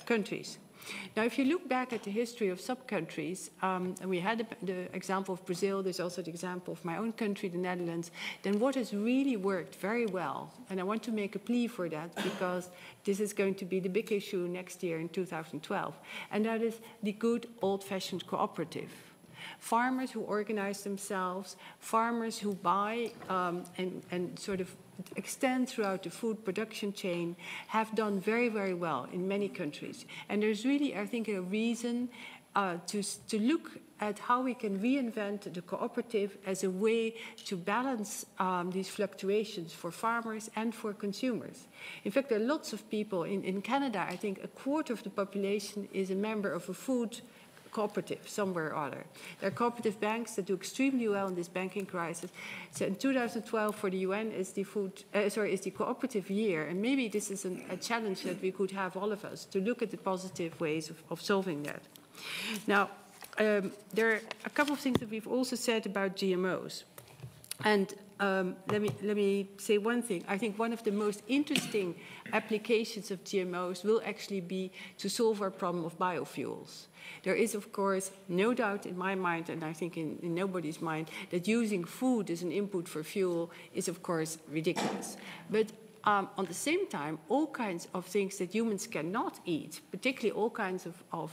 countries. Now, if you look back at the history of sub-countries, and we had the example of Brazil, there's also the example of my own country, the Netherlands, then what has really worked very well, and I want to make a plea for that because this is going to be the big issue next year in 2012, and that is the good old-fashioned cooperative. Farmers who organize themselves, farmers who buy and sort of extend throughout the food production chain have done very, very well in many countries. And there's really, I think, a reason to look at how we can reinvent the cooperative as a way to balance these fluctuations for farmers and for consumers. In fact, there are lots of people in Canada, I think a quarter of the population is a member of a food cooperative somewhere or other. There are cooperative banks that do extremely well in this banking crisis. So in 2012 for the UN is the cooperative year, and maybe this is a challenge that we could have all of us to look at the positive ways of solving that. Now, there are a couple of things that we've also said about GMOs. And let me say one thing. I think one of the most interesting applications of GMOs will actually be to solve our problem of biofuels. There is, of course, no doubt in my mind, and I think in nobody's mind, that using food as an input for fuel is, of course, ridiculous. But on the same time, all kinds of things that humans cannot eat, particularly all kinds of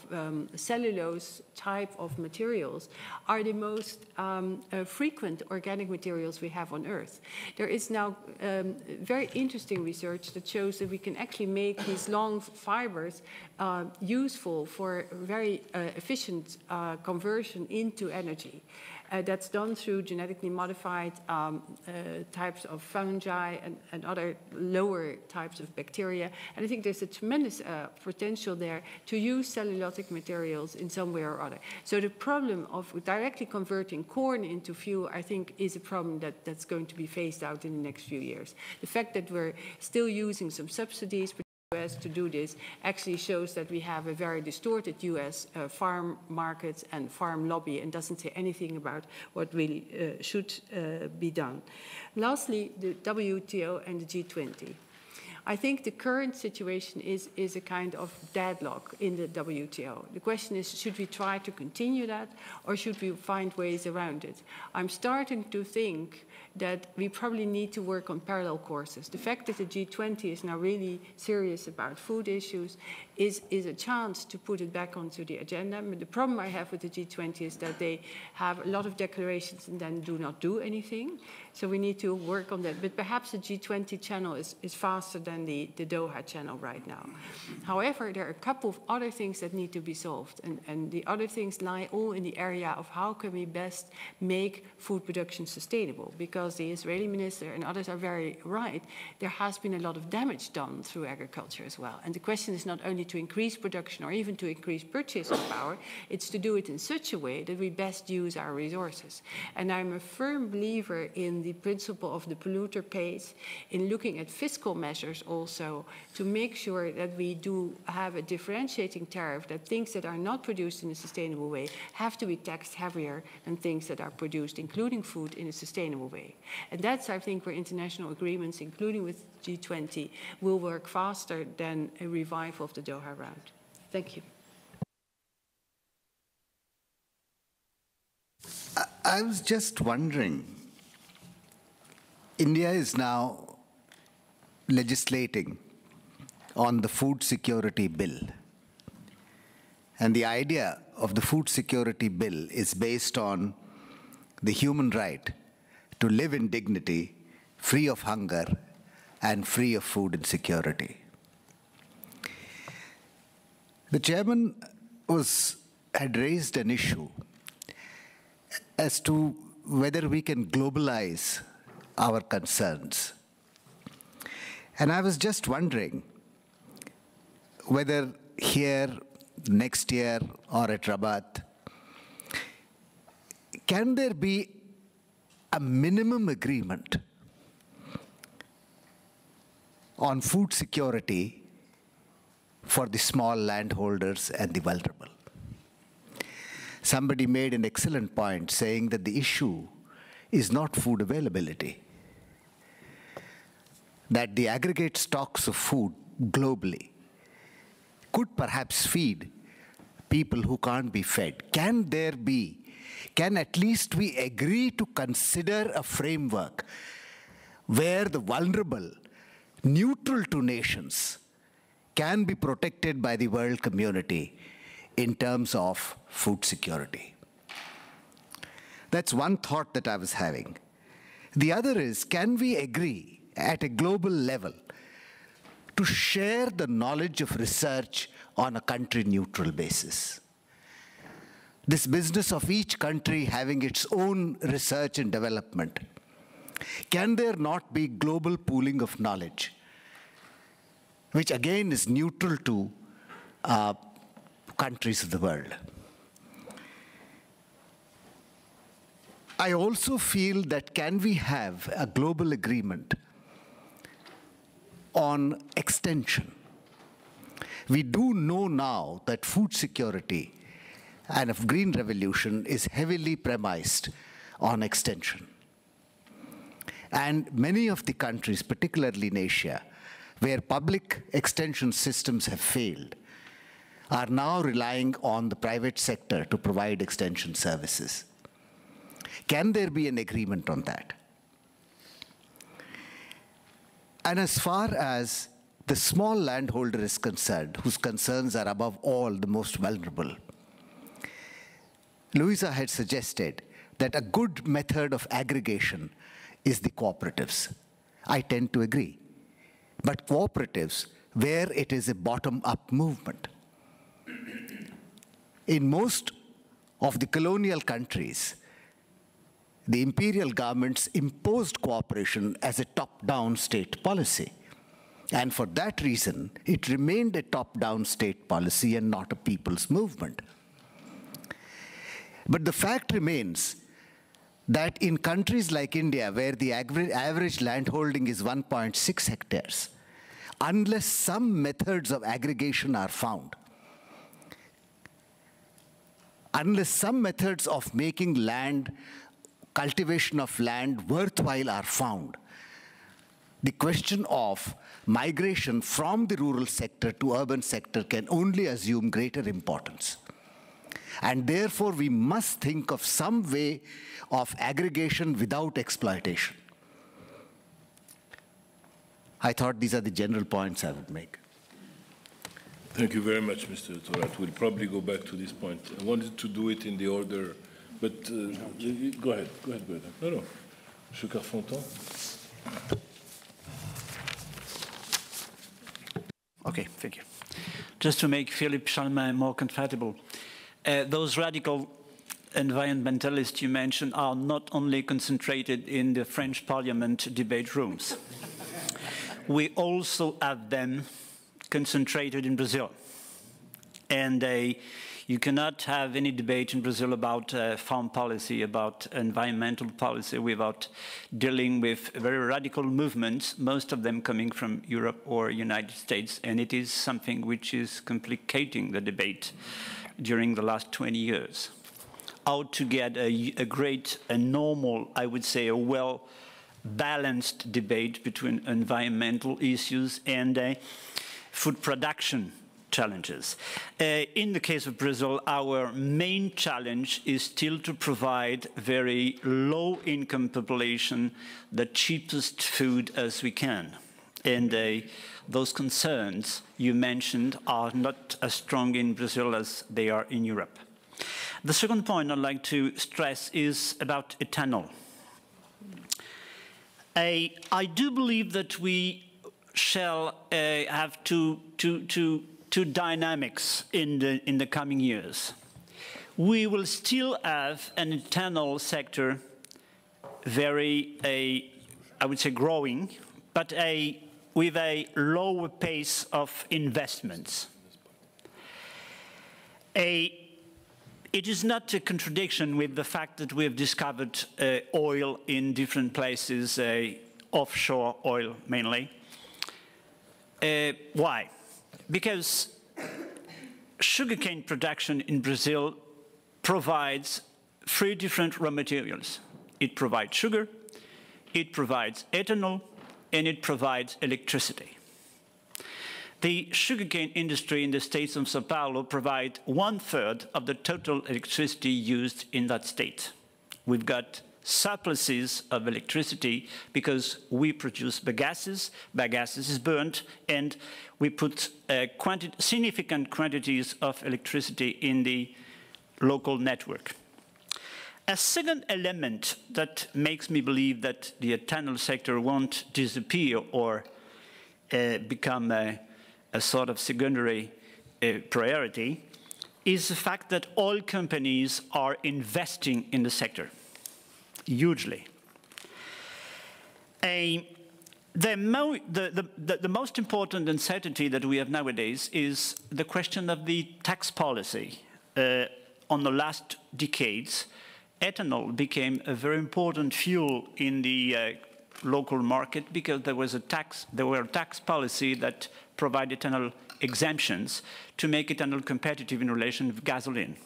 cellulose type of materials, are the most frequent organic materials we have on Earth. There is now very interesting research that shows that we can actually make these long fibers useful for very efficient conversion into energy. That's done through genetically modified types of fungi and other lower types of bacteria. And I think there's a tremendous potential there to use cellulosic materials in some way or other. So the problem of directly converting corn into fuel, I think, is a problem that's going to be phased out in the next few years. The fact that we're still using some subsidies US to do this actually shows that we have a very distorted US farm market and farm lobby and doesn't say anything about what really should be done. Lastly, the WTO and the G20. I think the current situation is a kind of deadlock in the WTO. The question is, should we try to continue that or should we find ways around it? I'm starting to think that we probably need to work on parallel courses. The fact that the G20 is now really serious about food issues is a chance to put it back onto the agenda. But the problem I have with the G20 is that they have a lot of declarations and then do not do anything. So we need to work on that. But perhaps the G20 channel is faster than the Doha channel right now. However, there are a couple of other things that need to be solved. And the other things lie all in the area of how can we best make food production sustainable. Because the Israeli minister and others are very right. There has been a lot of damage done through agriculture as well. And the question is not only to increase production or even to increase purchasing power, it's to do it in such a way that we best use our resources. And I'm a firm believer in the principle of the polluter pays, in looking at fiscal measures also to make sure that we do have a differentiating tariff, that things that are not produced in a sustainable way have to be taxed heavier than things that are produced, including food, in a sustainable way. And that's, I think, where international agreements, including with G20, will work faster than a revival of the Doha round. Thank you. I was just wondering, India is now legislating on the food security bill. And the idea of the food security bill is based on the human right to live in dignity, free of hunger, and free of food insecurity. The chairman had raised an issue as to whether we can globalize our concerns. And I was just wondering whether here, next year, or at Rabat, can there be a minimum agreement on food security for the small landholders and the vulnerable? Somebody made an excellent point saying that the issue is not food availability, that the aggregate stocks of food globally could perhaps feed people who can't be fed? Can at least we agree to consider a framework where the vulnerable, neutral to nations, can be protected by the world community in terms of food security? That's one thought that I was having. The other is, can we agree at a global level to share the knowledge of research on a country-neutral basis? This business of each country having its own research and development, can there not be global pooling of knowledge, which again is neutral to countries of the world? I also feel that can we have a global agreement on extension? We do know now that food security and a green revolution is heavily premised on extension. And many of the countries, particularly in Asia, where public extension systems have failed, are now relying on the private sector to provide extension services. Can there be an agreement on that? And as far as the small landholder is concerned, whose concerns are above all the most vulnerable, Louisa had suggested that a good method of aggregation is the cooperatives. I tend to agree. But cooperatives where it is a bottom-up movement. In most of the colonial countries, the imperial governments imposed cooperation as a top-down state policy. And for that reason, it remained a top-down state policy and not a people's movement. But the fact remains that in countries like India, where the average landholding is 1.6 hectares, unless some methods of aggregation are found, unless some methods of making land, cultivation of land worthwhile are found, the question of migration from the rural sector to urban sector can only assume greater importance. And therefore, we must think of some way of aggregation without exploitation. I thought these are the general points I would make. Thank you very much, Mr. Torat. We'll probably go back to this point. I wanted to do it in the order, but go ahead. No. Mr. Carfontan. Okay, thank you. Just to make Philippe Chalmin more comfortable, those radical environmentalists you mentioned are not only concentrated in the French Parliament debate rooms. We also have them concentrated in Brazil. And you cannot have any debate in Brazil about farm policy, about environmental policy, without dealing with very radical movements, most of them coming from Europe or United States. And it is something which is complicating the debate during the last 20 years. How to get a great, a normal, I would say, a well-balanced debate between environmental issues and food production challenges. In the case of Brazil, our main challenge is still to provide very low-income population the cheapest food as we can. And those concerns you mentioned are not as strong in Brazil as they are in Europe. The second point I'd like to stress is about ethanol. I do believe that we shall have two dynamics in the coming years. We will still have an ethanol sector very, I would say, growing, but with a lower pace of investments. It is not a contradiction with the fact that we have discovered oil in different places, offshore oil mainly. Why? Because sugarcane production in Brazil provides 3 different raw materials. It provides sugar, it provides ethanol, and it provides electricity. The sugarcane industry in the state of Sao Paulo provide 1/3 of the total electricity used in that state. We've got surpluses of electricity because we produce bagases is burnt, and we put significant quantities of electricity in the local network. A second element that makes me believe that the ethanol sector won't disappear or become a sort of secondary priority is the fact that oil companies are investing in the sector hugely. The most important uncertainty that we have nowadays is the question of the tax policy. On the last decades, ethanol became a very important fuel in the local market because there were tax policy that provided ethanol exemptions to make ethanol competitive in relation with gasoline.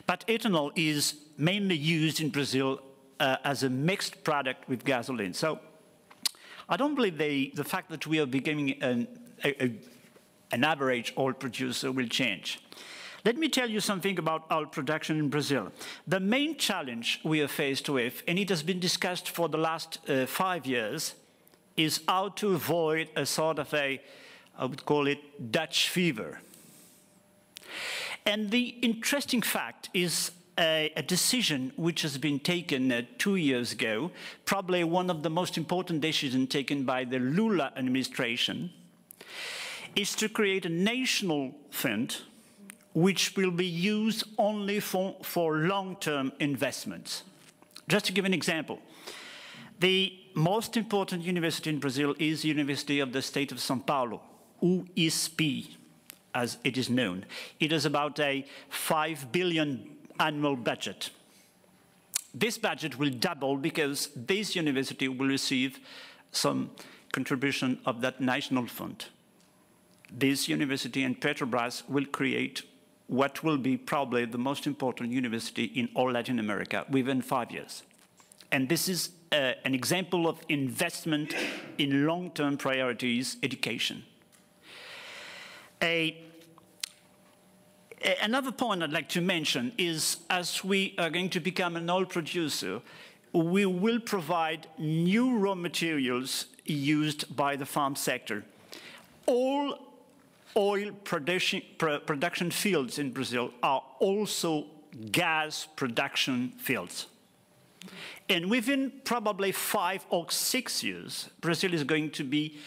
But ethanol is mainly used in Brazil as a mixed product with gasoline. So I don't believe the fact that we are becoming an average oil producer will change. Let me tell you something about oil production in Brazil. The main challenge we are faced with, and it has been discussed for the last 5 years, is how to avoid a sort of I would call it Dutch fever. And the interesting fact is a decision which has been taken 2 years ago, probably one of the most important decisions taken by the Lula administration, is to create a national fund which will be used only for long-term investments. Just to give an example, the most important university in Brazil is the University of the State of São Paulo, USP, as it is known. It is about a 5 billion annual budget. This budget will double because this university will receive some contribution of that national fund. This university and Petrobras will create what will be probably the most important university in all Latin America within 5 years. And this is an example of investment in long-term priorities, education. Another point I'd like to mention is, as we are going to become an oil producer, we will provide new raw materials used by the farm sector. All oil production fields in Brazil are also gas production fields. And within probably 5 or 6 years, Brazil is going to be,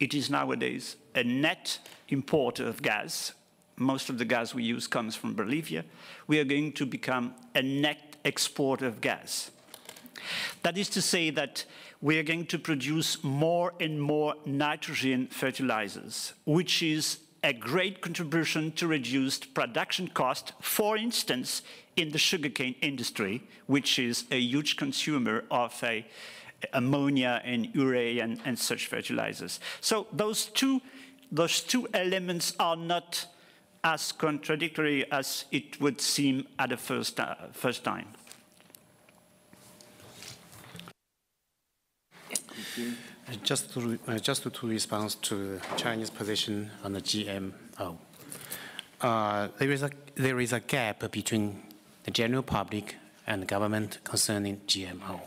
it is nowadays, a net importer of gas. Most of the gas we use comes from Bolivia. We are going to become a net exporter of gas. That is to say that we are going to produce more and more nitrogen fertilizers, which is a great contribution to reduced production cost, for instance, in the sugarcane industry, which is a huge consumer of ammonia and urea and such fertilizers. So those two elements are not as contradictory as it would seem at the first time. Just to respond to Chinese position on the GMO, there is a gap between the general public and the government concerning GMO.